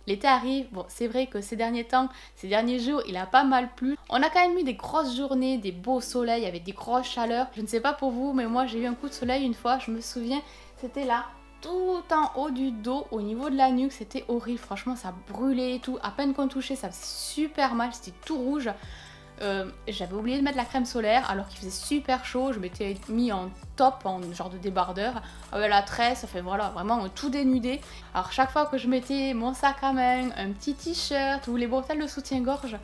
L'été arrive, bon c'est vrai que ces derniers temps, ces derniers jours, il a pas mal plu. On a quand même eu des grosses journées, des beaux soleils avec des grosses chaleurs. Je ne sais pas pour vous, mais moi j'ai eu un coup de soleil une fois, je me souviens, c'était là, tout en haut du dos, au niveau de la nuque, c'était horrible. Franchement ça brûlait et tout, à peine qu'on touchait, ça faisait super mal, c'était tout rouge. J'avais oublié de mettre la crème solaire alors qu'il faisait super chaud, je m'étais mis en top, en genre de débardeur, avec la tresse, enfin voilà, vraiment tout dénudé. Alors chaque fois que je mettais mon sac à main, un petit t-shirt ou les bretelles de soutien-gorge,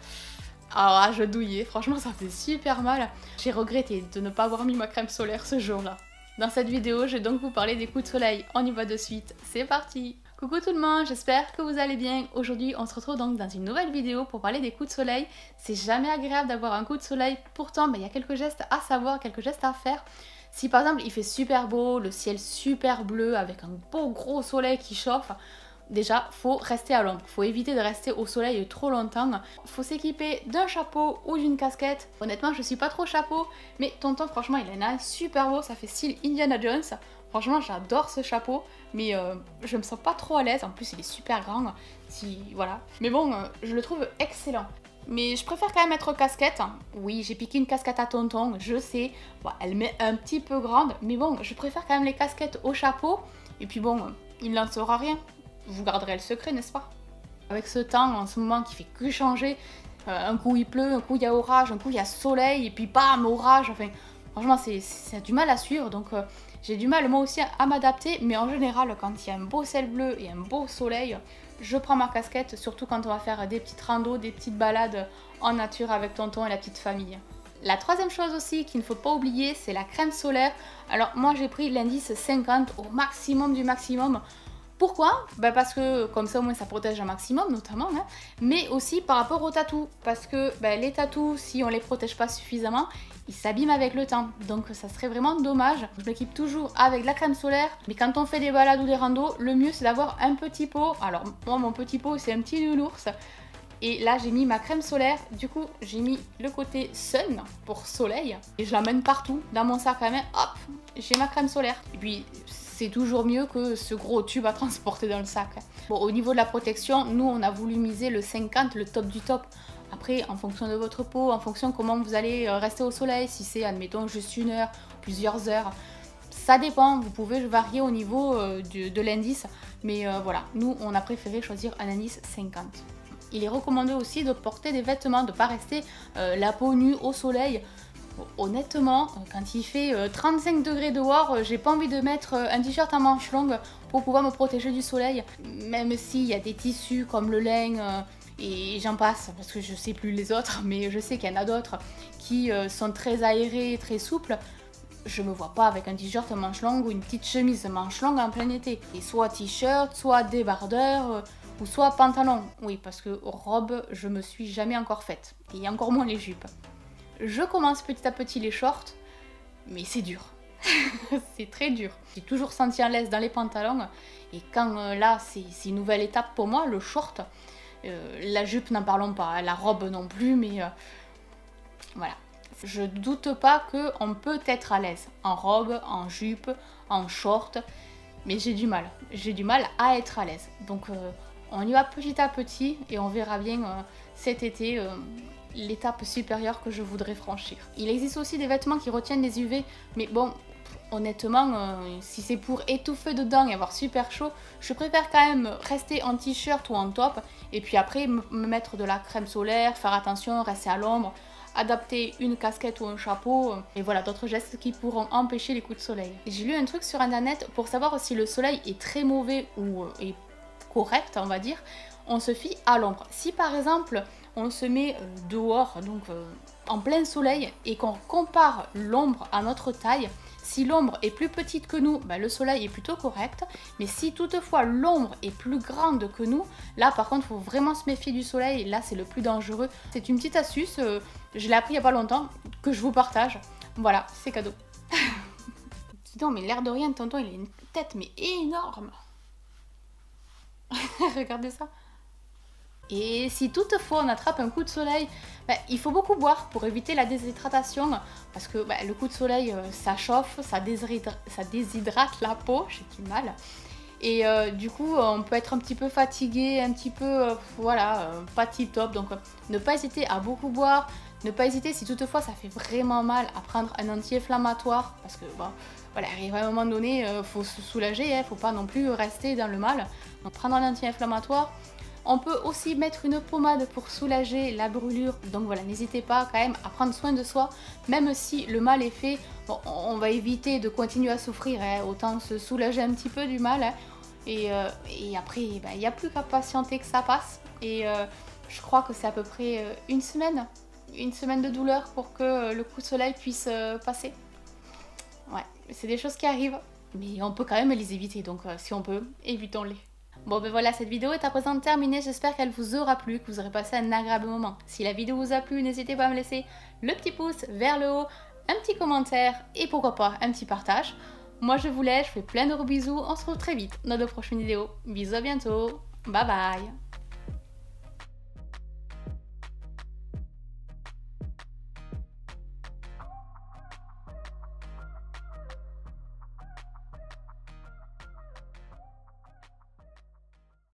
alors là, je douillais, franchement ça faisait super mal. J'ai regretté de ne pas avoir mis ma crème solaire ce jour-là. Dans cette vidéo, je vais donc vous parler des coups de soleil, on y va de suite, c'est parti! Coucou tout le monde, j'espère que vous allez bien. Aujourd'hui, on se retrouve donc dans une nouvelle vidéo pour parler des coups de soleil. C'est jamais agréable d'avoir un coup de soleil, pourtant il y a quelques gestes à savoir, quelques gestes à faire. Si par exemple il fait super beau, le ciel super bleu avec un beau gros soleil qui chauffe, déjà faut rester à l'ombre, faut éviter de rester au soleil trop longtemps. Faut s'équiper d'un chapeau ou d'une casquette. Honnêtement je suis pas trop chapeau, mais tonton franchement il en a un super beau, ça fait style Indiana Jones. Franchement j'adore ce chapeau, mais je me sens pas trop à l'aise, en plus il est super grand, voilà. Mais bon, je le trouve excellent. Mais je préfère quand même être casquette. Oui, j'ai piqué une casquette à tonton, je sais. Bon, elle m'est un petit peu grande, mais bon, je préfère quand même les casquettes au chapeau. Et puis bon, il n'en saura rien. Vous garderez le secret, n'est-ce pas? Avec ce temps en ce moment qui fait que changer, un coup il pleut, un coup il y a orage, un coup il y a soleil, et puis bam, orage, enfin... Franchement, c'est du mal à suivre, donc j'ai du mal moi aussi à m'adapter, mais en général, quand il y a un beau ciel bleu et un beau soleil, je prends ma casquette, surtout quand on va faire des petites randos, des petites balades en nature avec tonton et la petite famille. La troisième chose aussi qu'il ne faut pas oublier, c'est la crème solaire. Alors moi j'ai pris l'indice 50 au maximum du maximum. Pourquoi? Parce que comme ça au moins ça protège un maximum notamment, hein, mais aussi par rapport aux tatous, parce que les tatous, si on les protège pas suffisamment, ils s'abîment avec le temps, donc ça serait vraiment dommage. Je m'équipe toujours avec de la crème solaire, mais quand on fait des balades ou des randos, le mieux c'est d'avoir un petit pot. Alors moi mon petit pot c'est un petit nounours, et là j'ai mis ma crème solaire, du coup j'ai mis le côté sun pour soleil, et je l'emmène partout, dans mon sac à main, hop, j'ai ma crème solaire. Et puis c'est toujours mieux que ce gros tube à transporter dans le sac. Bon, au niveau de la protection, nous on a voulu miser le 50, le top du top. Après, en fonction de votre peau, en fonction de comment vous allez rester au soleil, si c'est admettons juste une heure, plusieurs heures, ça dépend, vous pouvez varier au niveau de l'indice, mais voilà, nous on a préféré choisir un indice 50. Il est recommandé aussi de porter des vêtements, de ne pas rester la peau nue au soleil. Honnêtement, quand il fait 35 degrés dehors, j'ai pas envie de mettre un t-shirt à manches longues pour pouvoir me protéger du soleil, même s'il y a des tissus comme le lin et j'en passe, parce que je sais plus les autres, mais je sais qu'il y en a d'autres qui sont très aérés, très souples. Je me vois pas avec un t-shirt à manches longues ou une petite chemise à manches longues en plein été. Et soit t-shirt, soit débardeur, ou soit pantalon. Oui, parce que robe, je me suis jamais encore faite. Et encore moins les jupes. Je commence petit à petit les shorts, mais c'est dur. C'est très dur. J'ai toujours senti à l'aise dans les pantalons, et quand là, c'est une nouvelle étape pour moi, le short. La jupe, n'en parlons pas, la robe non plus, mais voilà. Je doute pas qu'on peut être à l'aise en robe, en jupe, en short, mais j'ai du mal. J'ai du mal à être à l'aise. Donc on y va petit à petit et on verra bien cet été l'étape supérieure que je voudrais franchir. Il existe aussi des vêtements qui retiennent les UV, mais bon, honnêtement, si c'est pour étouffer dedans et avoir super chaud, je préfère quand même rester en t-shirt ou en top, et puis après me mettre de la crème solaire, faire attention, rester à l'ombre, adapter une casquette ou un chapeau, et voilà, d'autres gestes qui pourront empêcher les coups de soleil. J'ai lu un truc sur internet pour savoir si le soleil est très mauvais ou est correct, on va dire, on se fie à l'ombre. Si par exemple on se met dehors, donc en plein soleil, et qu'on compare l'ombre à notre taille, si l'ombre est plus petite que nous, le soleil est plutôt correct, mais si toutefois l'ombre est plus grande que nous, là par contre il faut vraiment se méfier du soleil, et là c'est le plus dangereux. C'est une petite astuce, je l'ai appris il n'y a pas longtemps, que je vous partage. Voilà, c'est cadeau. Dis donc, mais l'air de rien, tonton il a une tête mais énorme. Regardez ça. Et si toutefois on attrape un coup de soleil, il faut beaucoup boire pour éviter la déshydratation, parce que le coup de soleil ça chauffe, ça déshydrate la peau, j'ai du mal. Et du coup, on peut être un petit peu fatigué, un petit peu, voilà, pas tip top. Donc, ne pas hésiter à beaucoup boire. Ne pas hésiter, si toutefois ça fait vraiment mal, à prendre un anti-inflammatoire. Parce que, bon, voilà, arrive à un moment donné, faut se soulager, faut pas non plus rester dans le mal. Donc, prendre un anti-inflammatoire. On peut aussi mettre une pommade pour soulager la brûlure. Donc voilà, n'hésitez pas quand même à prendre soin de soi. Même si le mal est fait, bon, on va éviter de continuer à souffrir. Autant se soulager un petit peu du mal. Et après, il n'y a plus qu'à patienter que ça passe. Et je crois que c'est à peu près une semaine de douleur pour que le coup de soleil puisse passer. Ouais, c'est des choses qui arrivent. Mais on peut quand même les éviter. Donc si on peut, évitons-les. Bon ben voilà, cette vidéo est à présent terminée, j'espère qu'elle vous aura plu, que vous aurez passé un agréable moment. Si la vidéo vous a plu, n'hésitez pas à me laisser le petit pouce vers le haut, un petit commentaire et pourquoi pas un petit partage. Moi je vous laisse, je fais plein de gros bisous, on se retrouve très vite dans de prochaines vidéos. Bisous, à bientôt, bye bye.